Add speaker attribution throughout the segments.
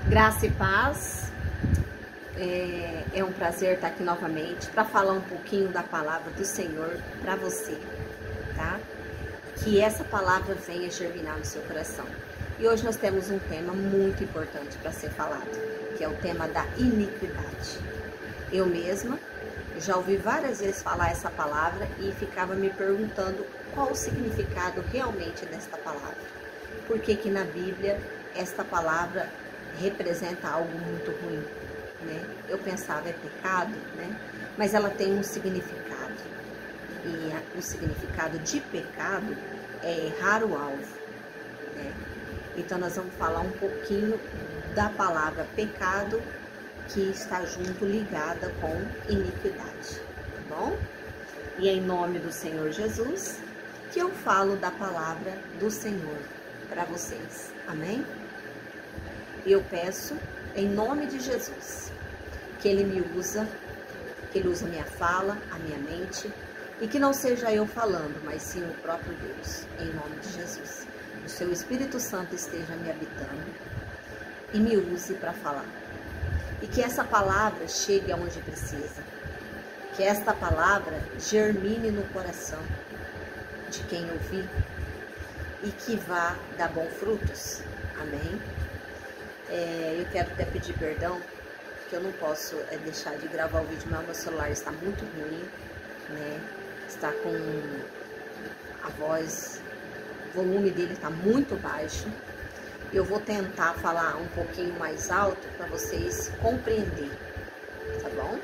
Speaker 1: Graça e paz, é um prazer estar aqui novamente para falar um pouquinho da palavra do Senhor para você, tá? Que essa palavra venha germinar no seu coração. E hoje nós temos um tema muito importante para ser falado, que é o tema da iniquidade. Eu mesma já ouvi várias vezes falar essa palavra e ficava me perguntando qual o significado realmente desta palavra. Por que que na Bíblia esta palavra representa algo muito ruim, né? Eu pensava é pecado, né? Mas ela tem um significado. E o significado de pecado é errar o alvo, né? Então nós vamos falar um pouquinho da palavra pecado, que está junto, ligada com iniquidade, tá bom? E é em nome do Senhor Jesus que eu falo da palavra do Senhor para vocês, amém? E eu peço, em nome de Jesus, que Ele me usa, que Ele use a minha fala, a minha mente, e que não seja eu falando, mas sim o próprio Deus, em nome de Jesus. O Seu Espírito Santo esteja me habitando e me use para falar. E que essa palavra chegue aonde precisa. Que esta palavra germine no coração de quem ouvir e que vá dar bons frutos. Amém? Eu quero até pedir perdão, que eu não posso deixar de gravar o vídeo, mas meu celular está muito ruim, né? Está com a voz, o volume dele está muito baixo. Eu vou tentar falar um pouquinho mais alto para vocês compreenderem, tá bom?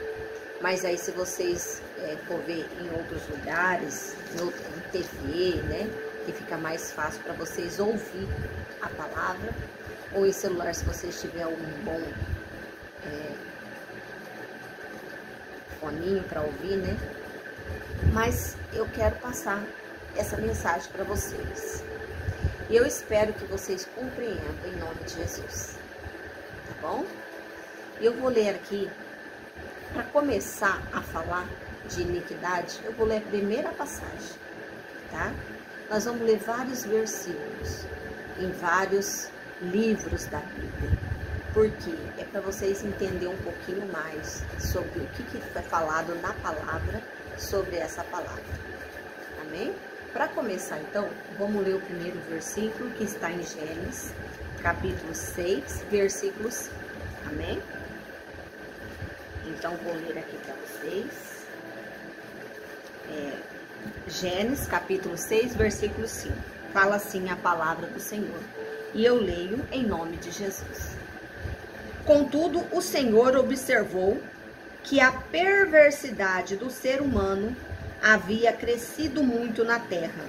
Speaker 1: Mas aí se vocês for ver em outros lugares, em TV, né? Que fica mais fácil para vocês ouvir a palavra. Ou em celular, se vocês tiverem um bom foninho para ouvir, né? Mas eu quero passar essa mensagem para vocês. E eu espero que vocês compreendam em nome de Jesus, tá bom? Eu vou ler aqui, para começar a falar de iniquidade, eu vou ler a primeira passagem, tá? Nós vamos ler vários versículos em vários livros da Bíblia. Por quê? É para vocês entenderem um pouquinho mais sobre o que foi falado na palavra, sobre essa palavra. Amém? Para começar, então, vamos ler o primeiro versículo, que está em Gênesis, capítulo 6, versículo 5. Amém? Então, vou ler aqui para vocês. Gênesis, capítulo 6, versículo 5. Fala assim a palavra do Senhor. E eu leio em nome de Jesus. Contudo, o Senhor observou que a perversidade do ser humano havia crescido muito na terra,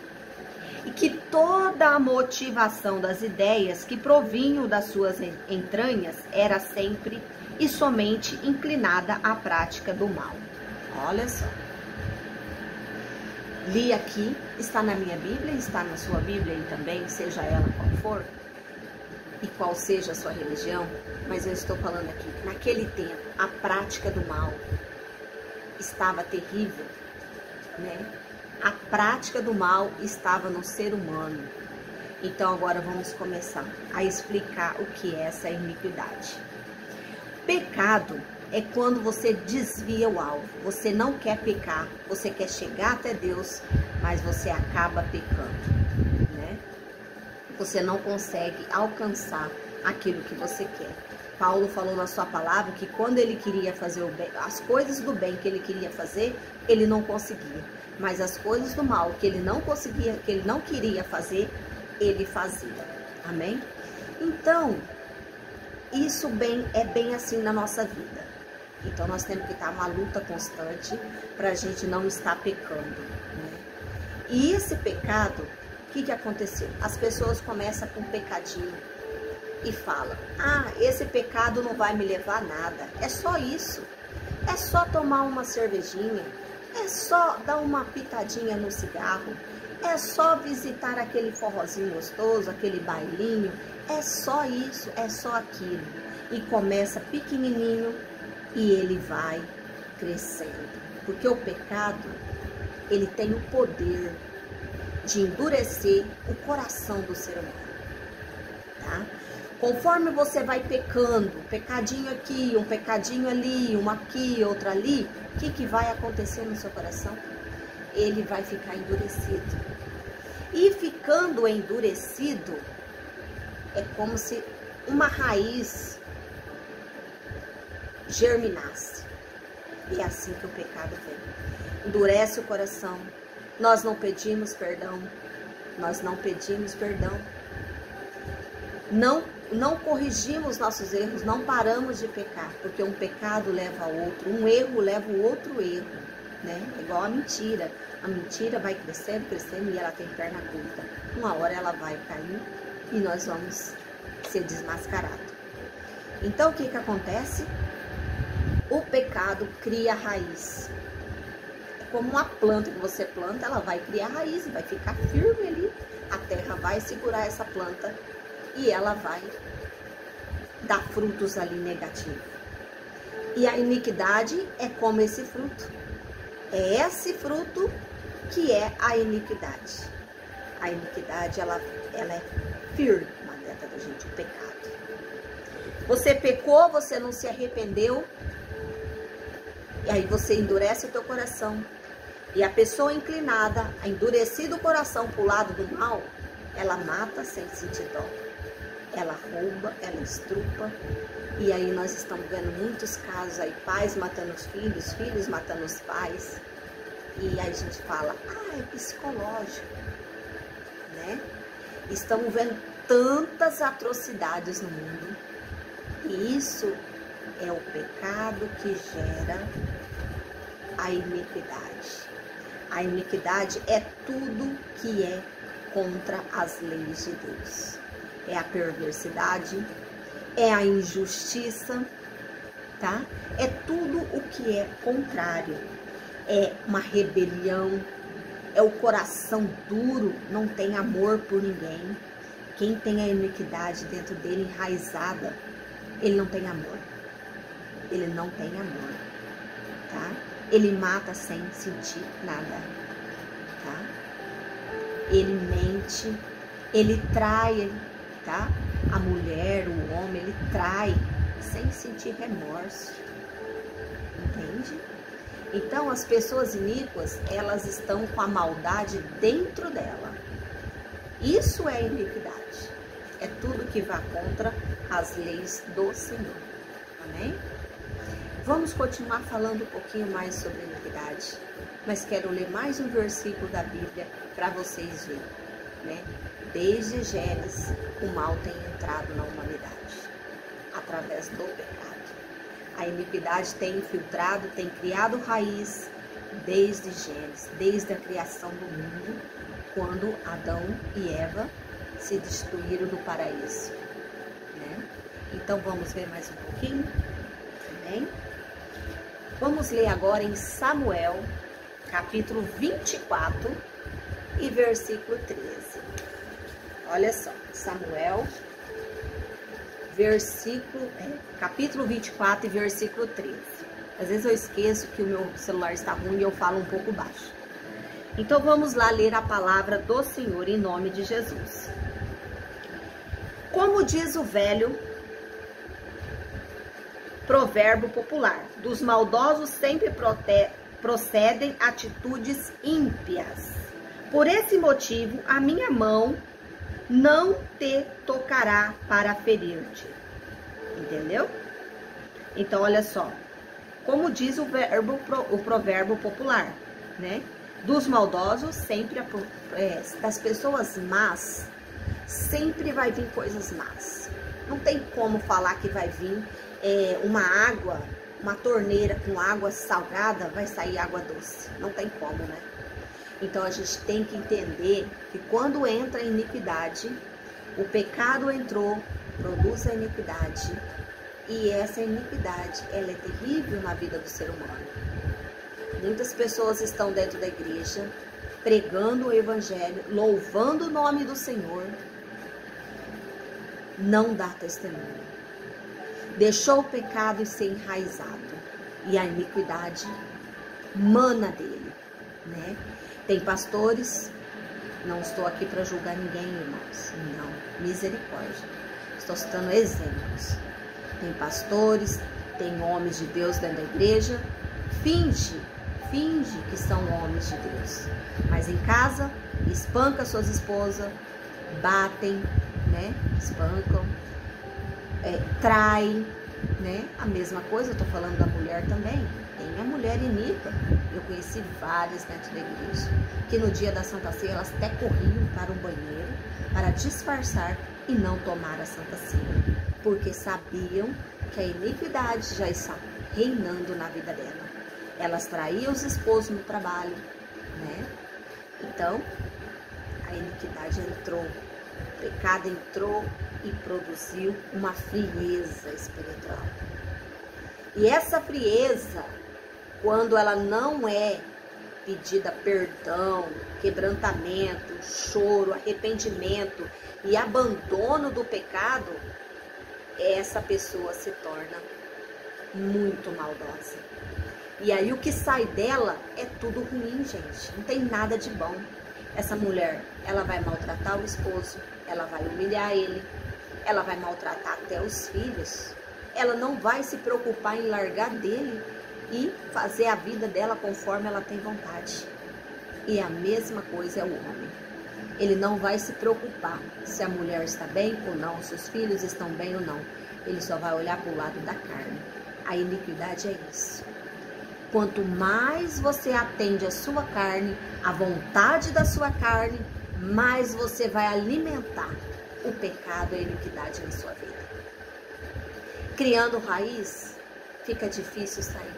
Speaker 1: e que toda a motivação das ideias que provinham das suas entranhas era sempre e somente inclinada à prática do mal. Olha só. Li aqui, está na minha Bíblia, está na sua Bíblia aí também, seja ela qual for, e qual seja a sua religião, mas eu estou falando aqui, naquele tempo, a prática do mal estava terrível, né? A prática do mal estava no ser humano. Então agora vamos começar a explicar o que é essa iniquidade. Pecado é quando você desvia o alvo. Você não quer pecar, você quer chegar até Deus, mas você acaba pecando, né? Você não consegue alcançar aquilo que você quer. Paulo falou na sua palavra que quando ele queria fazer o bem, as coisas do bem que ele queria fazer, ele não conseguia. Mas as coisas do mal que ele não conseguia, que ele não queria fazer, ele fazia. Amém? Então, isso é bem assim na nossa vida. Então nós temos que estar uma luta constante para a gente não estar pecando, né? E esse pecado, o que aconteceu? As pessoas começam com um pecadinho e falam: ah, esse pecado não vai me levar a nada. É só isso. É só tomar uma cervejinha. É só dar uma pitadinha no cigarro. É só visitar aquele forrozinho gostoso, aquele bailinho. É só isso, é só aquilo. E começa pequenininho e ele vai crescendo. Porque o pecado, ele tem o poder de endurecer o coração do ser humano, tá? Conforme você vai pecando, pecadinho aqui, um pecadinho ali, uma aqui, outra ali, o que vai acontecer no seu coração? Ele vai ficar endurecido. E ficando endurecido, é como se uma raiz germinasse. E é assim que o pecado vem. Endurece o coração. Nós não pedimos perdão. Nós não pedimos perdão. Não corrigimos nossos erros, não paramos de pecar, porque um pecado leva ao outro, um erro leva o outro erro, né? É igual a mentira. A mentira vai crescendo, crescendo e ela tem perna curta. Uma hora ela vai cair e nós vamos ser desmascarados. Então o que acontece? O pecado cria raiz. É como uma planta que você planta, ela vai criar raiz, vai ficar firme ali. A terra vai segurar essa planta e ela vai dar frutos ali negativos. E a iniquidade é como esse fruto. É esse fruto que é a iniquidade. A iniquidade, ela é firme na vida da gente, o pecado. Você pecou, você não se arrependeu, e aí você endurece o teu coração. E a pessoa inclinada, a endurecido o coração para o lado do mal, ela mata sem sentir dó. Ela rouba, ela estrupa. E aí nós estamos vendo muitos casos aí, pais matando os filhos, filhos matando os pais. E aí a gente fala, é psicológico, né? Estamos vendo tantas atrocidades no mundo. E isso é o pecado que gera a iniquidade. A iniquidade é tudo que é contra as leis de Deus. É a perversidade, é a injustiça, tá? É tudo o que é contrário. É uma rebelião, é o coração duro, não tem amor por ninguém. Quem tem a iniquidade dentro dele enraizada, ele não tem amor. Ele não tem amor, tá? Ele mata sem sentir nada, tá? Ele mente, ele trai, tá? A mulher, o homem, ele trai sem sentir remorso, entende? Então, as pessoas iníquas, elas estão com a maldade dentro dela. Isso é iniquidade. É tudo que vai contra as leis do Senhor. Amém? Vamos continuar falando um pouquinho mais sobre iniquidade, mas quero ler mais um versículo da Bíblia para vocês verem, né? Desde Gênesis, o mal tem entrado na humanidade, através do pecado. A iniquidade tem infiltrado, tem criado raiz desde Gênesis, desde a criação do mundo, quando Adão e Eva se destruíram do paraíso, né? Então vamos ver mais um pouquinho, amém? Vamos ler agora em Samuel, capítulo 24 e versículo 13. Olha só, Samuel, capítulo 24 e versículo 13. Às vezes eu esqueço que o meu celular está ruim e eu falo um pouco baixo. Então vamos lá ler a palavra do Senhor em nome de Jesus. Como diz o velho provérbio popular, dos maldosos sempre procedem atitudes ímpias. Por esse motivo, a minha mão não te tocará para ferir-te. Entendeu? Então, olha só. Como diz o provérbio popular, né? Dos maldosos sempre, das pessoas más, sempre vai vir coisas más. Não tem como falar que vai vir uma água, uma torneira com água salgada, vai sair água doce. Não tem como, né? Então a gente tem que entender que quando entra a iniquidade, o pecado entrou, produz a iniquidade. E essa iniquidade, ela é terrível na vida do ser humano. Muitas pessoas estão dentro da igreja, pregando o evangelho, louvando o nome do Senhor, não dá testemunho. Deixou o pecado ser enraizado e a iniquidade mana dele, né? Tem pastores, não estou aqui para julgar ninguém, irmãos, não, misericórdia. Estou citando exemplos. Tem pastores, tem homens de Deus dentro da igreja, finge que são homens de Deus, mas em casa espanca suas esposas, batem, né? Espancam, traem, né? A mesma coisa, eu tô falando da mulher também. Tem a mulher iníqua. Eu conheci várias dentro da igreja, que no dia da Santa Ceia elas até corriam para o banheiro para disfarçar e não tomar a Santa Ceia, porque sabiam que a iniquidade já está reinando na vida dela. Elas traíam os esposos no trabalho, né? Então, a iniquidade entrou, o pecado entrou e produziu uma frieza espiritual. E essa frieza, quando ela não é pedida perdão, quebrantamento, choro, arrependimento e abandono do pecado, essa pessoa se torna muito maldosa. E aí o que sai dela é tudo ruim, gente. Não tem nada de bom. Essa mulher, ela vai maltratar o esposo, ela vai humilhar ele, ela vai maltratar até os filhos. Ela não vai se preocupar em largar dele e fazer a vida dela conforme ela tem vontade. E a mesma coisa é o homem. Ele não vai se preocupar se a mulher está bem ou não, se os filhos estão bem ou não. Ele só vai olhar para o lado da carne. A iniquidade é isso. Quanto mais você atende a sua carne, a vontade da sua carne, mais você vai alimentar o pecado e a iniquidade na sua vida. Criando raiz, fica difícil sair.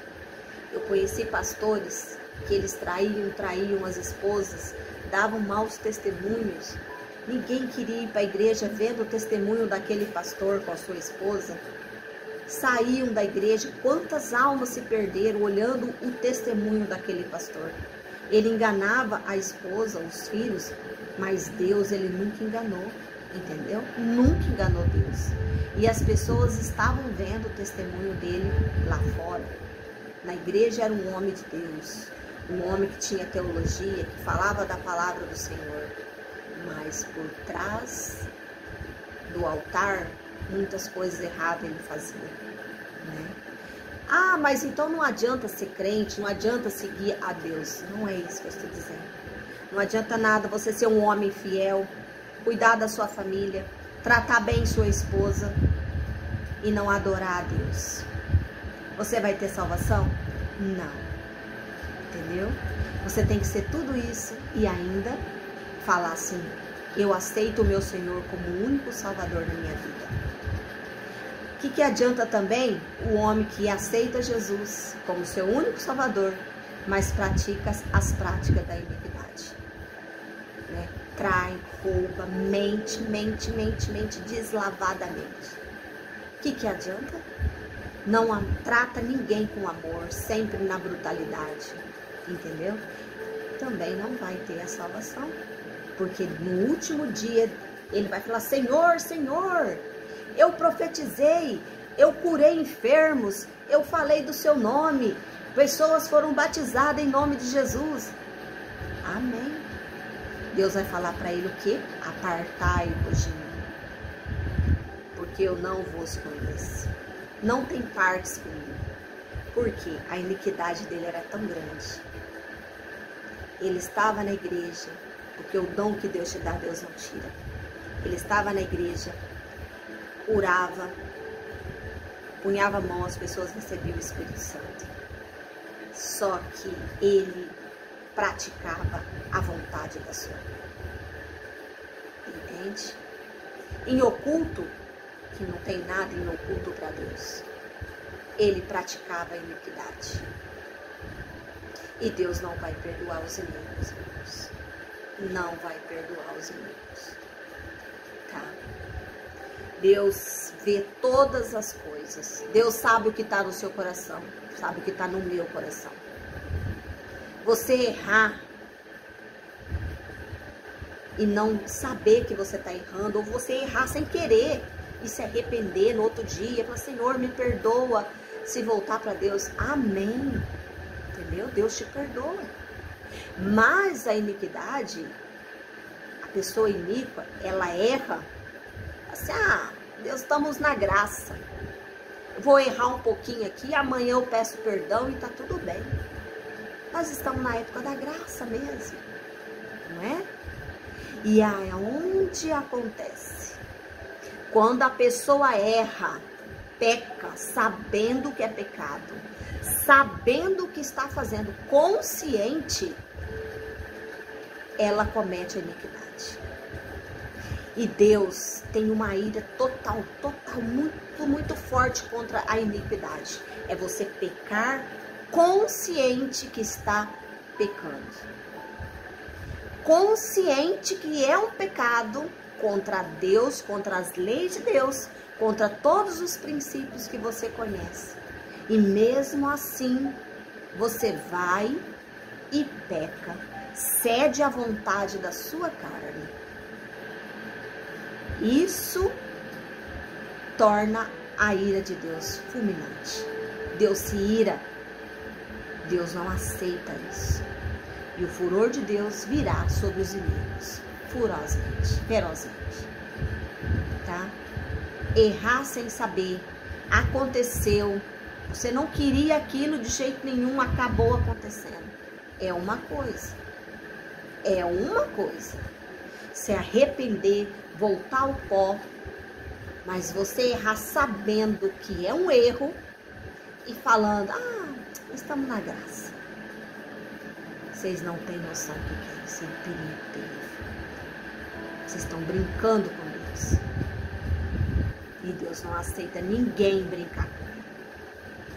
Speaker 1: Eu conheci pastores que eles traíam as esposas, davam maus testemunhos. Ninguém queria ir para a igreja vendo o testemunho daquele pastor com a sua esposa. Saíam da igreja, quantas almas se perderam olhando o testemunho daquele pastor. Ele enganava a esposa, os filhos, mas Deus ele nunca enganou, entendeu? Nunca enganou Deus. E as pessoas estavam vendo o testemunho dele lá fora. Na igreja era um homem de Deus, um homem que tinha teologia, que falava da palavra do Senhor, mas por trás do altar, muitas coisas erradas ele fazia, né? Ah, mas então não adianta ser crente, não adianta seguir a Deus. Não é isso que eu estou dizendo. Não adianta nada você ser um homem fiel, cuidar da sua família, tratar bem sua esposa e não adorar a Deus. Você vai ter salvação? Não. Entendeu? Você tem que ser tudo isso e ainda falar assim: eu aceito o meu Senhor como o único Salvador da minha vida. O que adianta também o homem que aceita Jesus como seu único Salvador, mas pratica as práticas da iniquidade, né? Trai, rouba, mente deslavadamente. O que adianta? Não trata ninguém com amor, sempre na brutalidade, entendeu? Também não vai ter a salvação, porque no último dia ele vai falar: Senhor, Senhor, eu profetizei, eu curei enfermos, eu falei do seu nome, pessoas foram batizadas em nome de Jesus. Amém. Deus vai falar para ele o quê? Apartai-vos de mim, porque eu não vos conheço. Não tem partes comigo. Porque a iniquidade dele era tão grande. Ele estava na igreja, porque o dom que Deus te dá, Deus não tira. Ele estava na igreja, orava, punhava a mão, as pessoas recebiam o Espírito Santo. Só que ele praticava a vontade da sua. Entende? Em oculto, que não tem nada em oculto para Deus, ele praticava a iniquidade. E Deus não vai perdoar os inimigos, irmãos. Não vai perdoar os inimigos. Tá? Deus vê todas as coisas. Deus sabe o que está no seu coração. Sabe o que está no meu coração. Você errar e não saber que você está errando, ou você errar sem querer e se arrepender no outro dia, falar: Senhor, me perdoa, se voltar para Deus, amém, entendeu? Deus te perdoa. Mas a iniquidade, a pessoa iníqua, ela erra assim: Deus, estamos na graça. Vou errar um pouquinho aqui, amanhã eu peço perdão e tá tudo bem. Nós estamos na época da graça mesmo, não é? E aonde acontece? Quando a pessoa erra, peca, sabendo que é pecado, sabendo o que está fazendo, consciente, ela comete a iniquidade. E Deus tem uma ira total, muito forte contra a iniquidade. É você pecar consciente que está pecando. Consciente que é um pecado contra Deus, contra as leis de Deus, contra todos os princípios que você conhece. E mesmo assim, você vai e peca, cede à vontade da sua carne. Isso torna a ira de Deus fulminante. Deus se ira, Deus não aceita isso. E o furor de Deus virá sobre os inimigos, ferozmente, tá? Errar sem saber, aconteceu, você não queria aquilo de jeito nenhum, acabou acontecendo. É uma coisa, se arrepender, voltar ao pó, mas você errar sabendo que é um erro e falando, estamos na graça. Vocês não têm noção do que é isso, é um perigo terrível. Vocês estão brincando com Deus. E Deus não aceita ninguém brincar com Ele.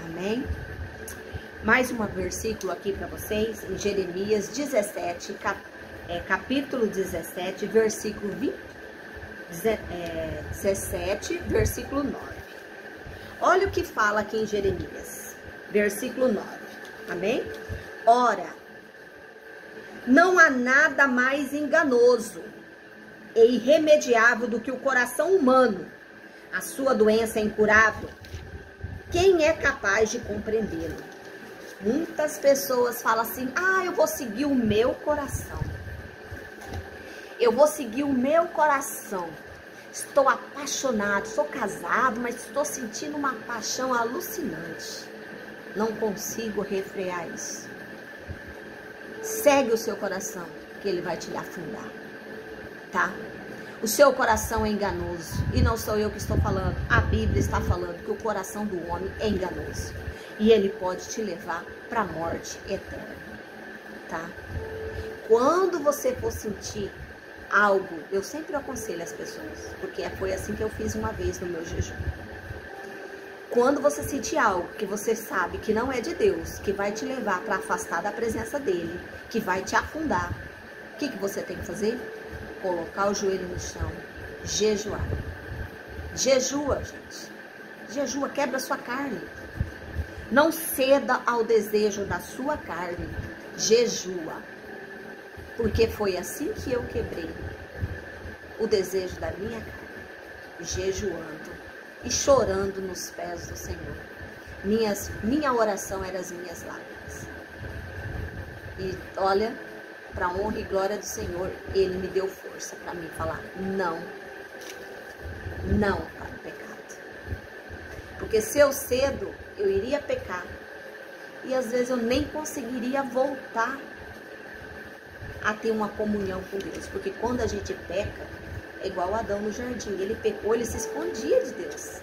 Speaker 1: Amém? Mais um versículo aqui para vocês, em Jeremias 17, capítulo 17, versículo 17, versículo 9. Olha o que fala aqui em Jeremias, versículo 9. Amém? Ora, não há nada mais enganoso e irremediável do que o coração humano. A sua doença é incurável. Quem é capaz de compreendê-lo? Muitas pessoas falam assim, eu vou seguir o meu coração. Eu vou seguir o meu coração. Estou apaixonado, sou casado, mas estou sentindo uma paixão alucinante. Não consigo refrear isso. Segue o seu coração, que ele vai te afundar, tá? O seu coração é enganoso, e não sou eu que estou falando. A Bíblia está falando que o coração do homem é enganoso, e ele pode te levar para a morte eterna, tá? Quando você for sentir algo, eu sempre aconselho as pessoas, porque foi assim que eu fiz uma vez no meu jejum. Quando você sentir algo que você sabe que não é de Deus, que vai te levar para afastar da presença dele, que vai te afundar, o que você tem que fazer? Colocar o joelho no chão, jejuar. Jejua, gente. Jejua, quebra a sua carne. Não ceda ao desejo da sua carne. Jejua. Porque foi assim que eu quebrei o desejo da minha carne. Jejuando e chorando nos pés do Senhor. Minha oração era as minhas lágrimas. E olha, para a honra e glória do Senhor, Ele me deu força para mim falar não para o pecado. Porque se eu cedo, eu iria pecar. E às vezes eu nem conseguiria voltar a ter uma comunhão com Deus. Porque quando a gente peca, é igual Adão no jardim. Ele pecou, ele se escondia de Deus.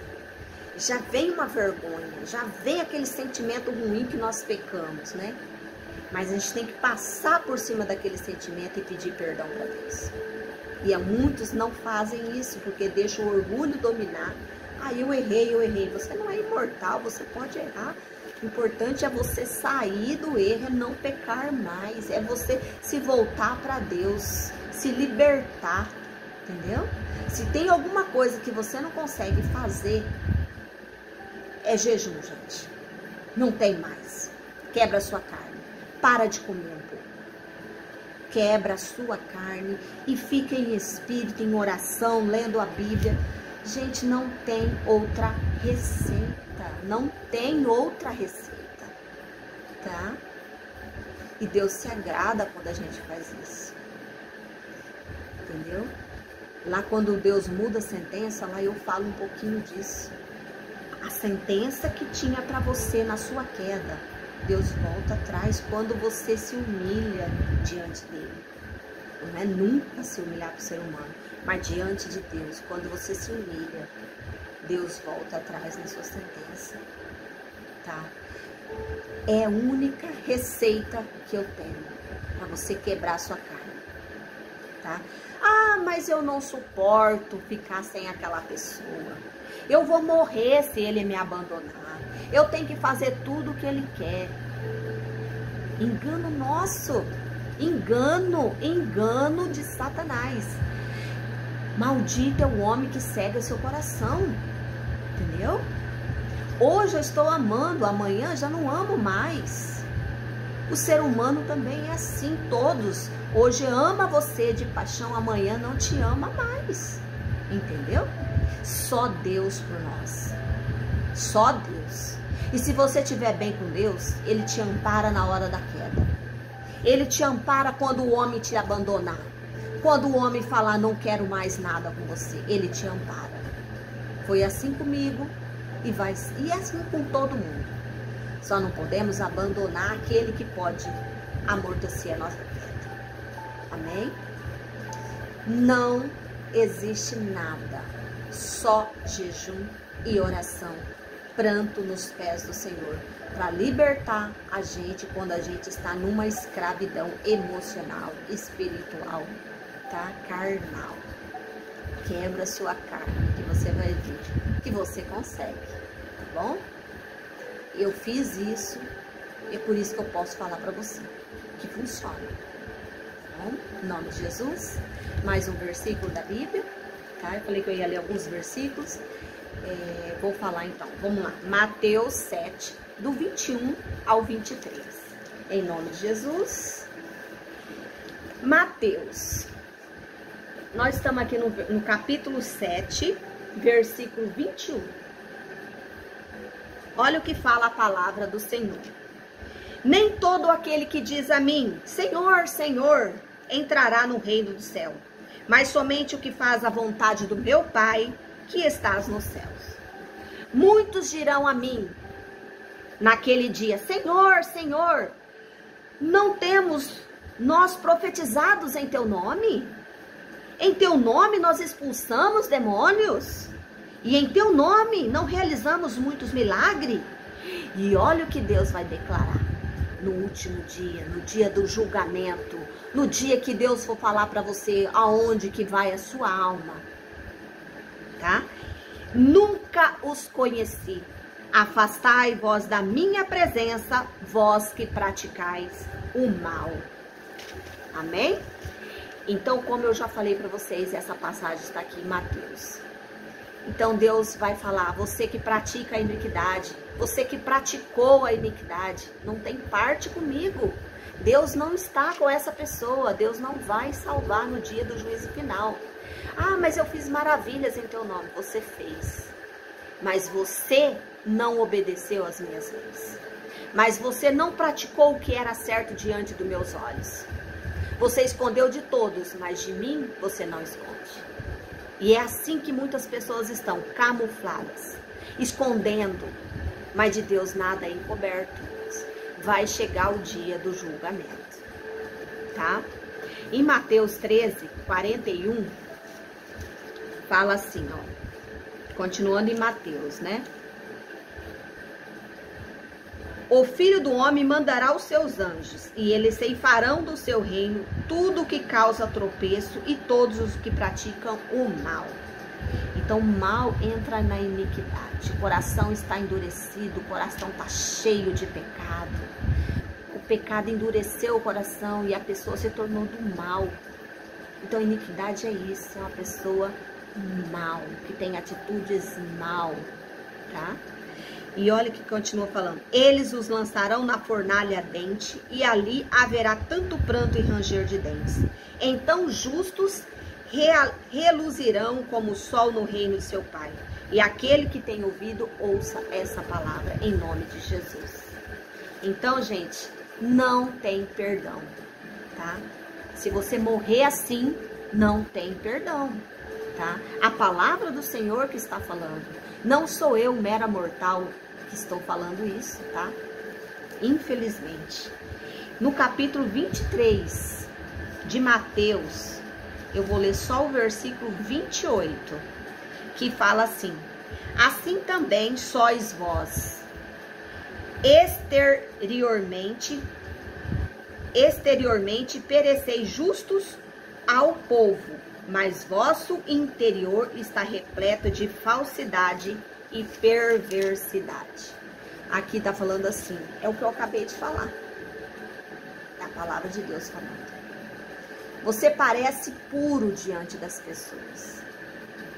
Speaker 1: Já vem uma vergonha, já vem aquele sentimento ruim que nós pecamos, né? Mas a gente tem que passar por cima daquele sentimento e pedir perdão para Deus. E muitos não fazem isso, porque deixam o orgulho dominar. Eu errei. Você não é imortal, você pode errar. O importante é você sair do erro e não pecar mais. É você se voltar para Deus, se libertar, entendeu? Se tem alguma coisa que você não consegue fazer, é jejum, gente. Não tem mais. Quebra a sua carne. Para de comer um pouco. Quebra a sua carne e fica em espírito, em oração, lendo a Bíblia. Gente, não tem outra receita. Não tem outra receita. Tá? E Deus se agrada quando a gente faz isso. Entendeu? Lá quando Deus muda a sentença, lá eu falo um pouquinho disso. A sentença que tinha para você na sua queda, Deus volta atrás quando você se humilha diante dele. Não é nunca se humilhar para o ser humano, mas diante de Deus, quando você se humilha, Deus volta atrás na sua sentença, tá? É a única receita que eu tenho para você quebrar a sua carne, tá? Ah, mas eu não suporto ficar sem aquela pessoa. Eu vou morrer se ele me abandonar. Eu tenho que fazer tudo o que ele quer. Engano nosso. Engano de Satanás. Maldito é o homem que cega seu coração. Entendeu? Hoje eu estou amando, amanhã já não amo mais. O ser humano também é assim, todos. Hoje ama você de paixão, amanhã não te ama mais. Entendeu? Só Deus por nós. Só Deus. E se você estiver bem com Deus, Ele te ampara na hora da queda. Ele te ampara quando o homem te abandonar. Quando o homem falar, não quero mais nada com você, Ele te ampara. Foi assim comigo e é assim com todo mundo. Só não podemos abandonar aquele que pode amortecer a nossa queda. Amém? Não existe nada, só jejum e oração, pranto nos pés do Senhor, para libertar a gente quando a gente está numa escravidão emocional, espiritual, tá? Carnal. Quebra sua carne, que você vai ver que você consegue, tá bom? Eu fiz isso e é por isso que eu posso falar para você que funciona. Tá bom? Em nome de Jesus, mais um versículo da Bíblia, tá? Eu falei que eu ia ler alguns versículos. Vou falar então, vamos lá, Mateus 7, do 21 ao 23, em nome de Jesus. Mateus, nós estamos aqui no capítulo 7, versículo 21, olha o que fala a palavra do Senhor. Nem todo aquele que diz a mim, Senhor, Senhor, entrará no reino do céu, mas somente o que faz a vontade do meu Pai, que estás nos céus. Muitos dirão a mim, naquele dia, Senhor, Senhor, não temos nós profetizados em teu nome? Em teu nome nós expulsamos demônios? E em teu nome não realizamos muitos milagres? E olha o que Deus vai declarar no último dia, no dia do julgamento, no dia que Deus for falar para você aonde que vai a sua alma. Tá? Nunca os conheci. Afastai vós da minha presença, vós que praticais o mal. Amém? Então, como eu já falei para vocês, essa passagem está aqui em Mateus. Então Deus vai falar, você que pratica a iniquidade, você que praticou a iniquidade, não tem parte comigo. Deus não está com essa pessoa, Deus não vai salvar no dia do juízo final. Ah, mas eu fiz maravilhas em teu nome. Você fez, mas você não obedeceu às minhas leis. Mas você não praticou o que era certo diante dos meus olhos. Você escondeu de todos, mas de mim você não esconde. E é assim que muitas pessoas estão, camufladas, escondendo, mas de Deus nada é encoberto. Vai chegar o dia do julgamento, tá? Em Mateus 13, 41, fala assim, ó, continuando em Mateus, né? O Filho do Homem mandará os seus anjos, e eles ceifarão do seu reino tudo o que causa tropeço e todos os que praticam o mal. Então o mal entra na iniquidade, o coração está endurecido, o coração está cheio de pecado. O pecado endureceu o coração e a pessoa se tornou do mal. Então a iniquidade é isso, é uma pessoa mal, que tem atitudes mal, tá? E olha o que continua falando. Eles os lançarão na fornalha ardente e ali haverá tanto pranto e ranger de dentes. Então justos reluzirão como o sol no reino de seu Pai. E aquele que tem ouvido, ouça essa palavra em nome de Jesus. Então, gente, não tem perdão, tá? Se você morrer assim, não tem perdão. tá? A palavra do Senhor que está falando. Não sou eu, mera mortal, que estou falando isso, tá? Infelizmente. No capítulo 23 de Mateus, eu vou ler só o versículo 28, que fala assim: assim também sois vós, exteriormente pereceis justos ao povo, mas vosso interior está repleto de falsidade e perversidade. Aqui está falando assim, é o que eu acabei de falar. É a palavra de Deus falando. Você parece puro diante das pessoas.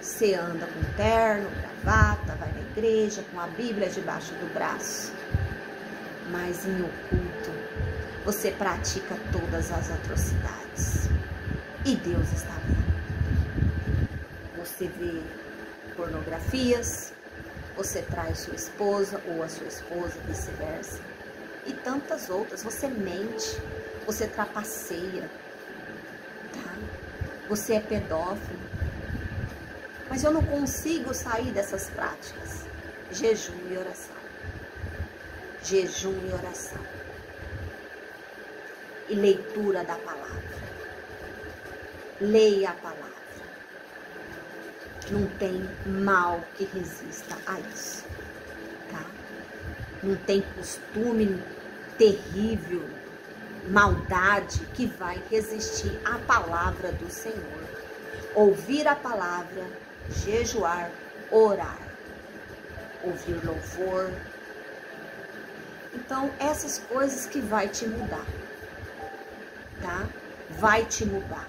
Speaker 1: Você anda com terno, gravata, vai na igreja, com a Bíblia debaixo do braço. Mas em oculto, você pratica todas as atrocidades. E Deus está vendo. Você vê pornografias, você trai sua esposa ou a sua esposa, vice-versa. E tantas outras. Você mente, você trapaceia, tá? Você é pedófilo. Mas eu não consigo sair dessas práticas. Jejum e oração. Jejum e oração. E leitura da palavra. Leia a palavra. Não tem mal que resista a isso, tá? Não tem costume terrível, maldade que vai resistir à palavra do Senhor. Ouvir a palavra, jejuar, orar, ouvir louvor. Então, essas coisas que vai te mudar, tá? Vai te mudar.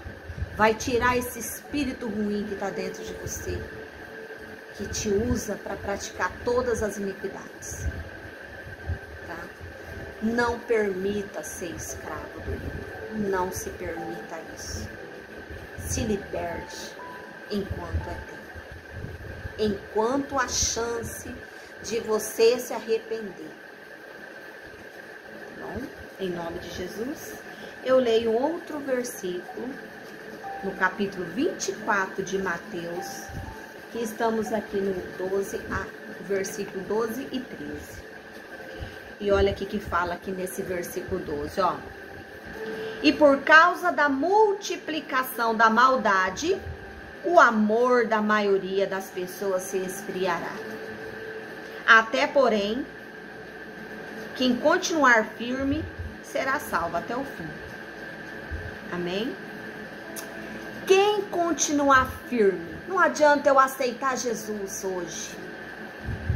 Speaker 1: Vai tirar esse espírito ruim que está dentro de você, que te usa para praticar todas as iniquidades, tá? Não permita ser escravo do inimigo. Não se permita isso. Se liberte enquanto é tempo. Enquanto há chance de você se arrepender. Tá bom? Em nome de Jesus, eu leio outro versículo no capítulo 24 de Mateus, que estamos aqui no 12, versículo 12 e 13. E olha aqui que fala aqui nesse versículo 12, ó. E por causa da multiplicação da maldade, o amor da maioria das pessoas se esfriará. Até, porém, quem continuar firme será salvo até o fim. Amém? Quem continuar firme, não adianta eu aceitar Jesus hoje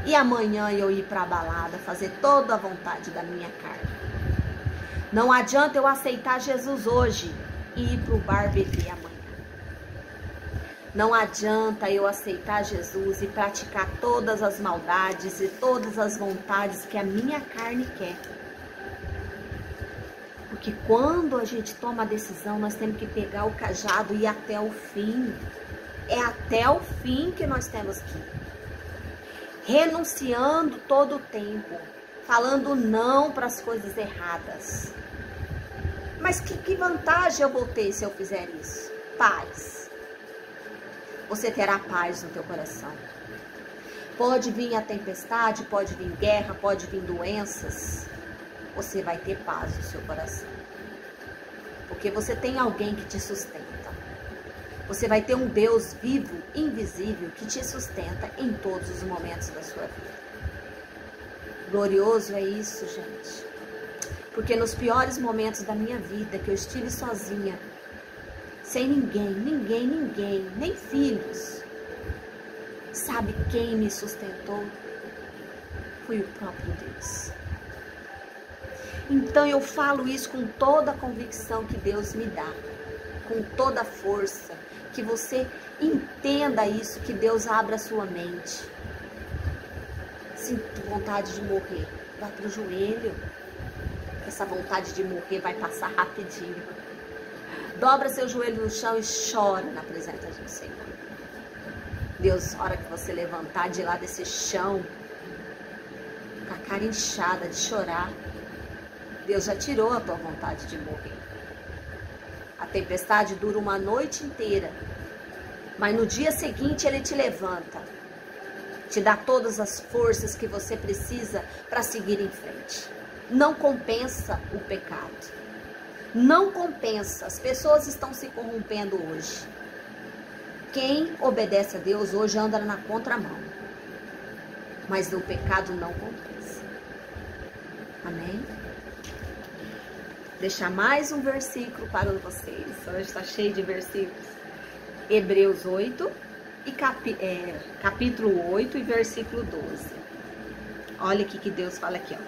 Speaker 1: e amanhã eu ir para a balada, fazer toda a vontade da minha carne. Não adianta eu aceitar Jesus hoje e ir para o bar beber amanhã. Não adianta eu aceitar Jesus e praticar todas as maldades e todas as vontades que a minha carne quer. Porque quando a gente toma a decisão, nós temos que pegar o cajado e ir até o fim. É até o fim que nós temos que ir. Renunciando todo o tempo. Falando não para as coisas erradas. Mas que vantagem eu vou ter se eu fizer isso? Paz. Você terá paz no teu coração. Pode vir a tempestade, pode vir guerra, pode vir doenças. Você vai ter paz no seu coração. Porque você tem alguém que te sustenta. Você vai ter um Deus vivo, invisível, que te sustenta em todos os momentos da sua vida. Glorioso é isso, gente. Porque nos piores momentos da minha vida, que eu estive sozinha, sem ninguém, nem filhos, sabe quem me sustentou? Foi o próprio Deus. Então eu falo isso com toda a convicção que Deus me dá, com toda a força, que você entenda isso, que Deus abra a sua mente. Sinto vontade de morrer, vai pro joelho, essa vontade de morrer vai passar rapidinho. Dobra seu joelho no chão e chora na presença do Senhor. Deus, a hora que você levantar de lá desse chão, com a cara inchada de chorar, Deus já tirou a tua vontade de morrer. A tempestade dura uma noite inteira, Mas no dia seguinte ele te levanta, te dá todas as forças que você precisa para seguir em frente. Não compensa o pecado. Não compensa. As pessoas estão se corrompendo hoje. Quem obedece a Deus hoje anda na contramão. Mas o pecado não compensa. Amém? Deixar mais um versículo para vocês. Hoje está cheio de versículos. Hebreus 8, e capítulo 8 e versículo 12. Olha o que Deus fala aqui, ó.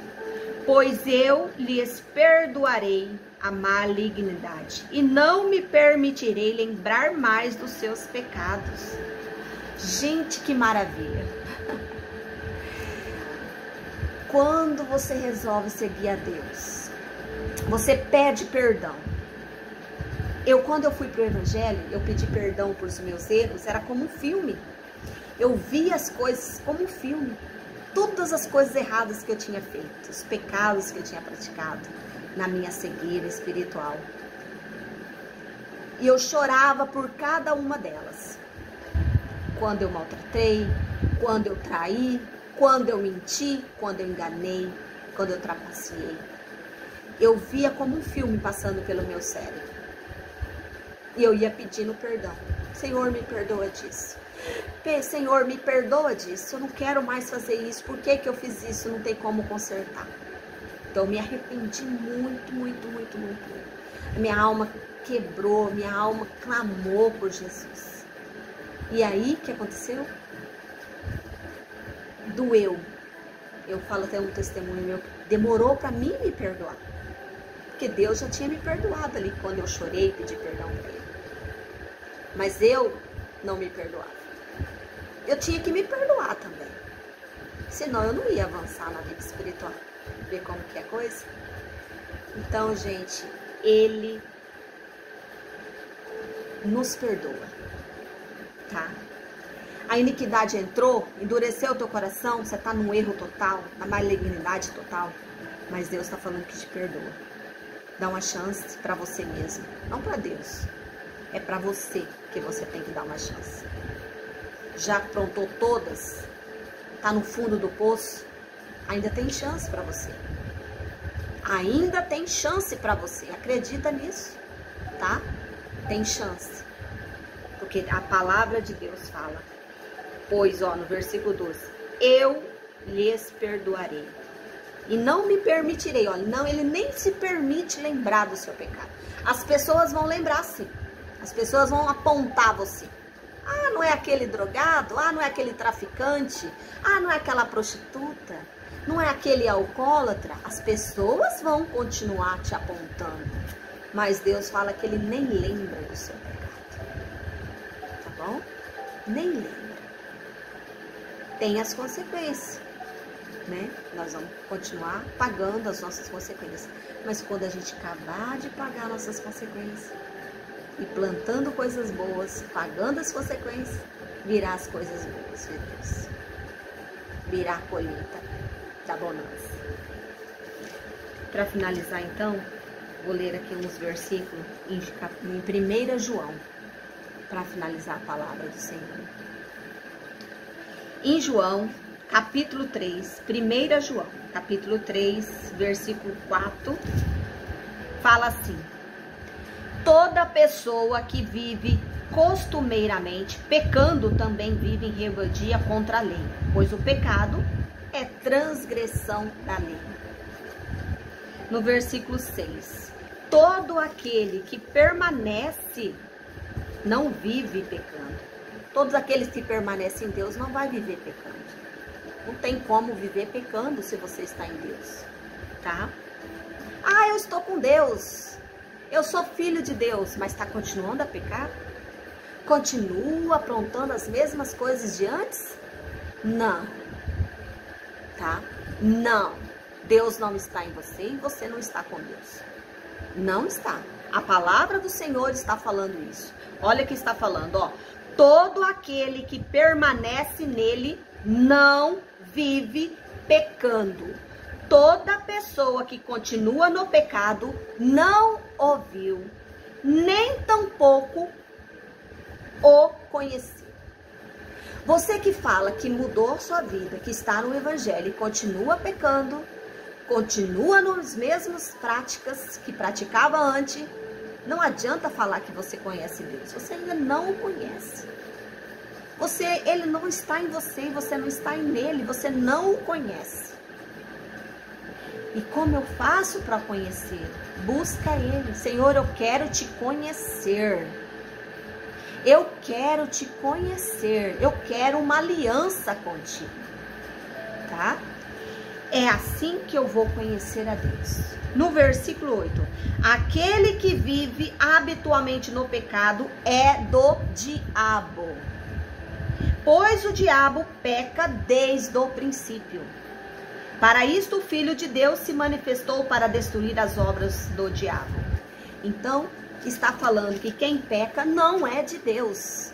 Speaker 1: Pois eu lhes perdoarei a malignidade e não me permitirei lembrar mais dos seus pecados. Gente, que maravilha! Quando você resolve seguir a Deus, você pede perdão. Quando eu fui pro Evangelho, eu pedi perdão por os meus erros, era como um filme. Eu via as coisas como um filme. Todas as coisas erradas que eu tinha feito, os pecados que eu tinha praticado na minha cegueira espiritual. E eu chorava por cada uma delas. Quando eu maltratei, quando eu traí, quando eu menti, quando eu enganei, quando eu trapaceei. Eu via como um filme passando pelo meu cérebro. E eu ia pedindo perdão. Senhor, me perdoa disso. Senhor, me perdoa disso. Eu não quero mais fazer isso. Por que eu fiz isso? Não tem como consertar. Então, eu me arrependi muito, muito, muito, muito. Minha alma quebrou, minha alma clamou por Jesus. E aí, o que aconteceu? Doeu. Eu falo até um testemunho meu, demorou para mim me perdoar. Porque Deus já tinha me perdoado ali quando eu chorei e pedi perdão para Ele. Mas eu não me perdoava. Eu tinha que me perdoar também. Senão eu não ia avançar na vida espiritual. Ver como que é a coisa? Então, gente, Ele nos perdoa. Tá? A iniquidade entrou, endureceu o teu coração, você está num erro total, na malignidade total. Mas Deus está falando que te perdoa. Dá uma chance para você mesmo, não para Deus. É para você que você tem que dar uma chance. Já aprontou todas, tá no fundo do poço, ainda tem chance para você. Ainda tem chance para você. Acredita nisso, tá? Tem chance. Porque a palavra de Deus fala. Pois, ó, no versículo 12, eu lhes perdoarei. E não me permitirei, ó, não, ele nem se permite lembrar do seu pecado. As pessoas vão lembrar sim. As pessoas vão apontar você. Ah, não é aquele drogado? Ah, não é aquele traficante? Ah, não é aquela prostituta? Não é aquele alcoólatra? As pessoas vão continuar te apontando. Mas Deus fala que ele nem lembra do seu pecado. Tá bom? Nem lembra. Tem as consequências. Né? Nós vamos continuar pagando as nossas consequências. Mas quando a gente acabar de pagar nossas consequências e plantando coisas boas, pagando as consequências, virá as coisas boas de Deus. Virá a colheita da bonança. Para finalizar então, vou ler aqui uns versículos em 1 João, para finalizar a palavra do Senhor. Em João, capítulo 3, 1 João, capítulo 3, versículo 4, fala assim: toda pessoa que vive costumeiramente pecando também vive em rebeldia contra a lei, pois o pecado é transgressão da lei. No versículo 6, todo aquele que permanece não vive pecando. Todos aqueles que permanecem em Deus não vai viver pecando. Não tem como viver pecando se você está em Deus, tá? Ah, eu estou com Deus, eu sou filho de Deus, mas está continuando a pecar? Continua aprontando as mesmas coisas de antes? Não, tá? Não, Deus não está em você e você não está com Deus. Não está. A palavra do Senhor está falando isso. Olha o que está falando, ó. Todo aquele que permanece nele não vive pecando. Toda pessoa que continua no pecado não ouviu, nem tampouco o conhecer. Você que fala que mudou sua vida, que está no evangelho e continua pecando, continua nas mesmas práticas que praticava antes, não adianta falar que você conhece Deus. Você ainda não o conhece. Ele não está em você, você não está nele, você não o conhece. E como eu faço para conhecer? Busca ele. Senhor, eu quero te conhecer. Eu quero te conhecer. Eu quero uma aliança contigo. Tá? É assim que eu vou conhecer a Deus. No versículo 8. Aquele que vive habitualmente no pecado é do diabo. Pois o diabo peca desde o princípio. Para isto o Filho de Deus se manifestou para destruir as obras do diabo. Então, está falando que quem peca não é de Deus.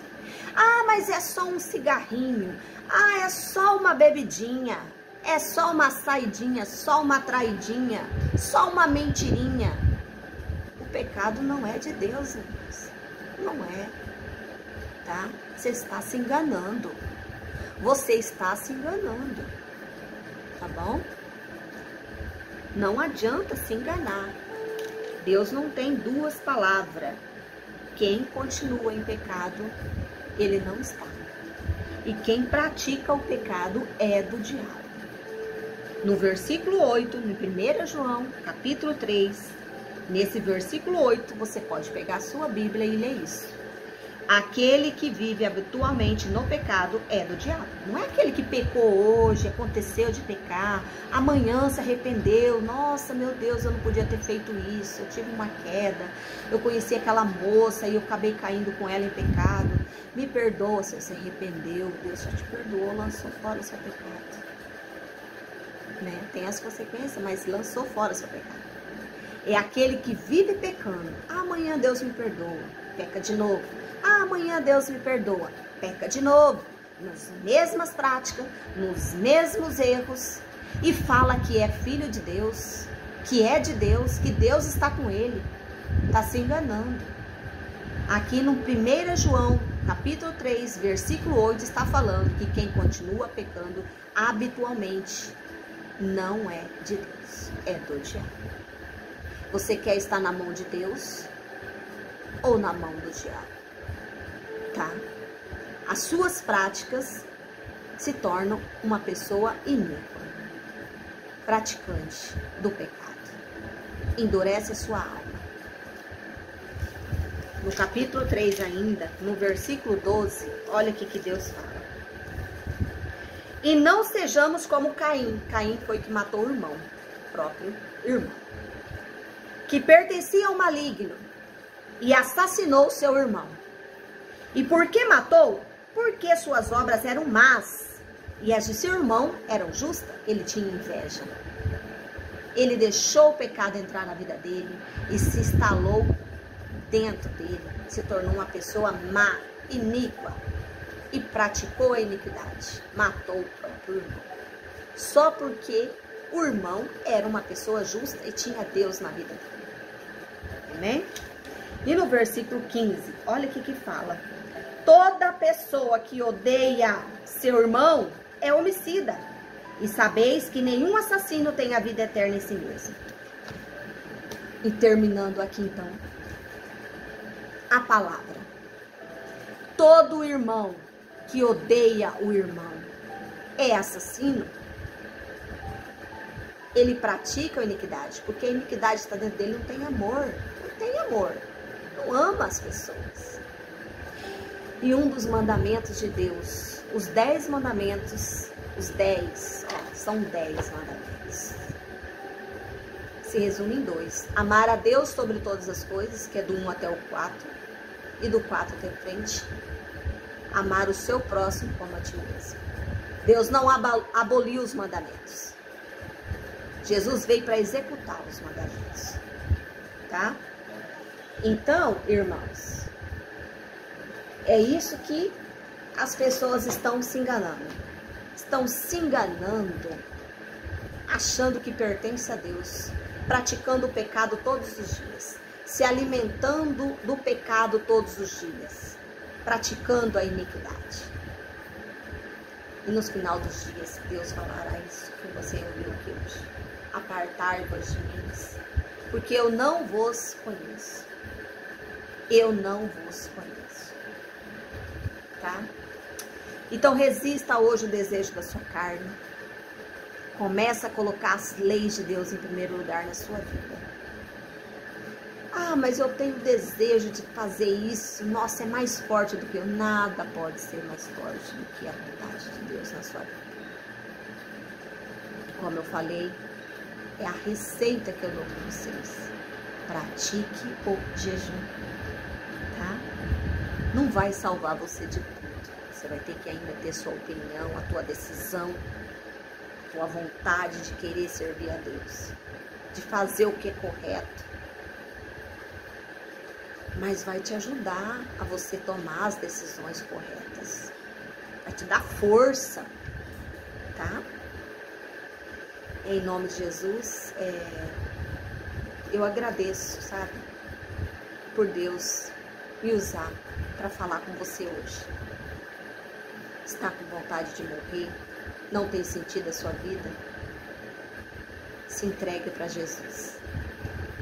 Speaker 1: Ah, mas é só um cigarrinho. Ah, é só uma bebidinha. É só uma saidinha, só uma traidinha, só uma mentirinha. O pecado não é de Deus, irmãos. Não é. Tá? Você está se enganando. Você está se enganando. Tá bom? Não adianta se enganar. Deus não tem duas palavras. Quem continua em pecado, ele não está. E quem pratica o pecado é do diabo. No versículo 8, no 1 João, capítulo 3, nesse versículo 8, você pode pegar a sua Bíblia e ler isso. Aquele que vive habitualmente no pecado é do diabo. Não é aquele que pecou hoje, aconteceu de pecar, amanhã se arrependeu. Nossa, meu Deus, eu não podia ter feito isso, eu tive uma queda, eu conheci aquela moça e eu acabei caindo com ela em pecado. Me perdoa, se você se arrependeu, Deus já te perdoou, lançou fora o seu pecado. Né? Tem as consequências, mas lançou fora o seu pecado. É aquele que vive pecando. Amanhã Deus me perdoa, peca de novo. Amanhã Deus me perdoa, peca de novo, nas mesmas práticas, nos mesmos erros, e fala que é filho de Deus, que é de Deus, que Deus está com ele. Está se enganando. Aqui no 1 João, capítulo 3, versículo 8, está falando que quem continua pecando habitualmente não é de Deus, é do diabo. Você quer estar na mão de Deus ou na mão do diabo? Tá? As suas práticas se tornam uma pessoa iníqua, praticante do pecado. Endurece a sua alma. No capítulo 3 ainda, no versículo 12, olha o que Deus fala. E não sejamos como Caim. Caim foi que matou o irmão, próprio irmão, que pertencia ao maligno e assassinou seu irmão. E por que matou? Porque suas obras eram más e as de seu irmão eram justas. Ele tinha inveja. Ele deixou o pecado entrar na vida dele e se instalou dentro dele. Se tornou uma pessoa má, iníqua e praticou a iniquidade. Matou o próprio irmão. Só porque o irmão era uma pessoa justa e tinha Deus na vida dele. Amém? E no versículo 15, olha o que fala. Toda pessoa que odeia seu irmão é homicida. E sabeis que nenhum assassino tem a vida eterna em si mesmo. E terminando aqui então, a palavra. Todo irmão que odeia o irmão é assassino. Ele pratica a iniquidade, porque a iniquidade está dentro dele, não tem amor. Não tem amor. Não ama as pessoas. E um dos mandamentos de Deus, os 10 mandamentos, os 10, são 10 mandamentos. Se resume em 2. Amar a Deus sobre todas as coisas, que é do 1 até o 4, e do 4 até frente. Amar o seu próximo como a ti mesmo. Deus não aboliu os mandamentos. Jesus veio para executar os mandamentos. Tá? Então, irmãos, é isso que as pessoas estão se enganando. Estão se enganando, achando que pertence a Deus, praticando o pecado todos os dias, se alimentando do pecado todos os dias, praticando a iniquidade. E no final dos dias, Deus falará isso que você ouviu aqui hoje. Apartai-vos de mim, porque eu não vos conheço. Eu não vos conheço. Tá? Então resista hoje o desejo da sua carne. Começa a colocar as leis de Deus em primeiro lugar na sua vida. Ah, mas eu tenho desejo de fazer isso. Nossa, é mais forte do que eu. Nada pode ser mais forte do que a vontade de Deus na sua vida. Como eu falei, é a receita que eu dou para vocês. Pratique o jejum, tá? Não vai salvar você de tudo. Você vai ter que ainda ter sua opinião, a tua decisão, a tua vontade de querer servir a Deus, de fazer o que é correto. Mas vai te ajudar a você tomar as decisões corretas. Vai te dar força, tá? Em nome de Jesus, eu agradeço, sabe? Por Deus me usar para falar com você hoje. Está com vontade de morrer? Não tem sentido a sua vida? Se entregue para Jesus.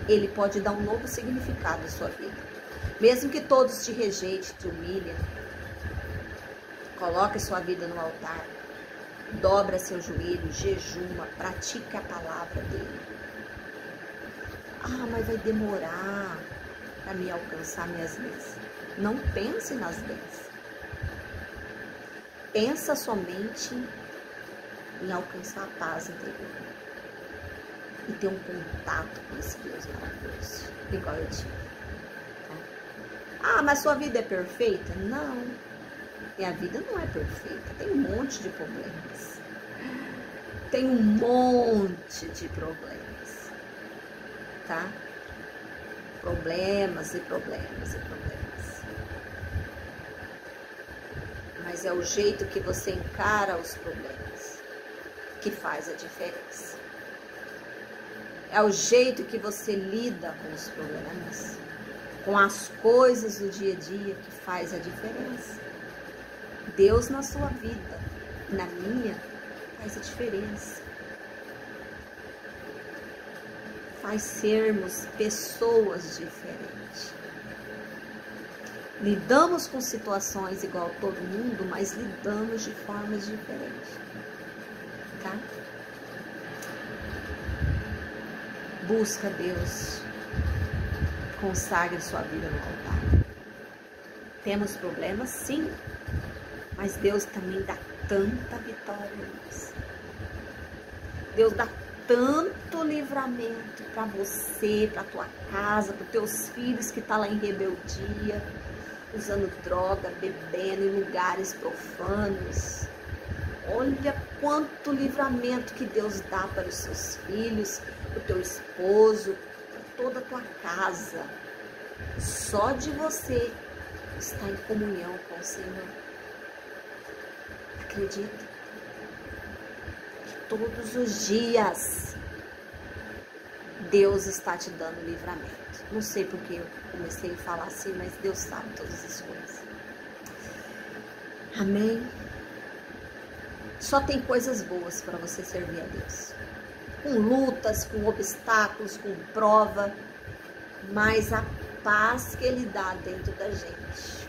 Speaker 1: Ele pode dar um novo significado à sua vida. Mesmo que todos te rejeitem, te humilhem, coloque sua vida no altar, dobra seu joelho, jejuma, pratica a palavra dele. Ah, mas vai demorar para me alcançar minhas leis. Não pense nas leis. Pensa somente em alcançar a paz interior e ter um contato com esse Deus maravilhoso, igual eu tive. Ah, mas sua vida é perfeita? Não, minha vida não é perfeita, tem um monte de problemas. Tem um monte de problemas, tá? Problemas e problemas e problemas. Mas é o jeito que você encara os problemas que faz a diferença. É o jeito que você lida com os problemas, com as coisas do dia a dia que faz a diferença. Deus na sua vida, na minha, faz a diferença. Faz sermos pessoas diferentes. Lidamos com situações igual a todo mundo, mas lidamos de formas diferentes. Tá? Busca Deus. Consagre sua vida no altar. Temos problemas, sim, mas Deus também dá tanta vitória a nós. Deus dá tanto livramento para você, para tua casa, para teus filhos que estão lá em rebeldia, usando droga, bebendo em lugares profanos. Olha quanto livramento que Deus dá para os seus filhos, para o teu esposo, toda a tua casa. Só de você estar em comunhão com o Senhor. Acredita que todos os dias Deus está te dando livramento. Não sei porque eu comecei a falar assim, mas Deus sabe todas as coisas. Amém? Só tem coisas boas para você servir a Deus. Com lutas, com obstáculos, com prova, mas a paz que Ele dá dentro da gente,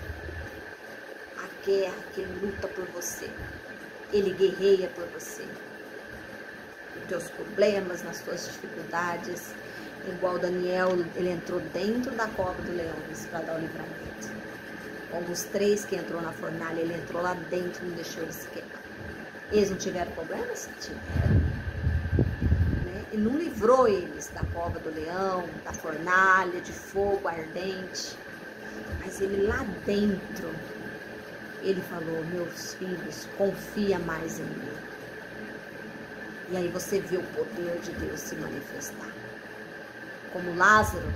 Speaker 1: a guerra que Ele luta por você, Ele guerreia por você, nos teus problemas, nas tuas dificuldades, igual Daniel, ele entrou dentro da cova do leão para dar o livramento. Como os 3 que entrou na fornalha, ele entrou lá dentro e não deixou eles se queimar. Eles não tiveram problemas? Tiveram. E não livrou eles da cova do leão, da fornalha, de fogo ardente. Mas ele lá dentro, ele falou: meus filhos, confia mais em mim. E aí você vê o poder de Deus se manifestar. Como Lázaro,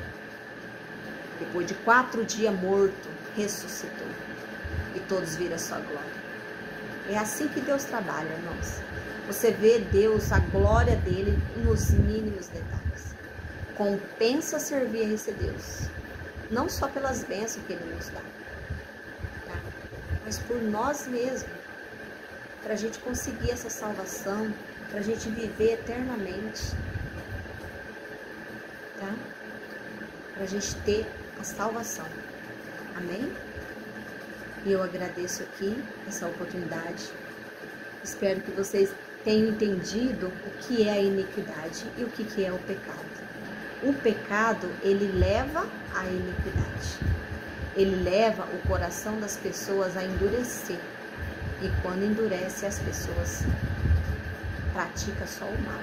Speaker 1: depois de 4 dias morto, ressuscitou. E todos viram a sua glória. É assim que Deus trabalha, irmãos. Você vê Deus, a glória dele nos mínimos detalhes. Compensa servir a esse Deus. Não só pelas bênçãos que ele nos dá, tá? mas por nós mesmos, para a gente conseguir essa salvação, para a gente viver eternamente, tá? Para a gente ter a salvação. Amém? E eu agradeço aqui essa oportunidade. Espero que vocês tenham entendido o que é a iniquidade e o que é o pecado. O pecado, ele leva à iniquidade. Ele leva o coração das pessoas a endurecer. E quando endurece, as pessoas praticam só o mal.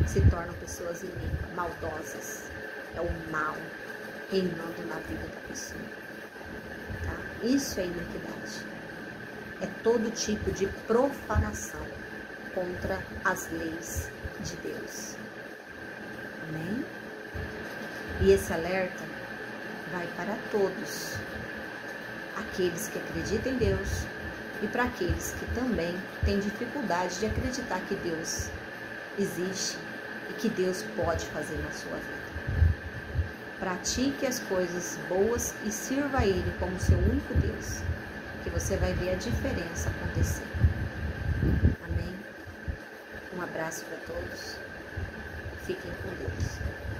Speaker 1: Se tornam pessoas iníquas, maldosas. É o mal reinando na vida da pessoa. Tá? Isso é iniquidade. É todo tipo de profanação contra as leis de Deus. Amém? E esse alerta vai para todos, aqueles que acreditam em Deus e para aqueles que também têm dificuldade de acreditar que Deus existe e que Deus pode fazer na sua vida. Pratique as coisas boas e sirva a Ele como seu único Deus, que você vai ver a diferença acontecer. Amém? Um abraço para todos. Fiquem com Deus.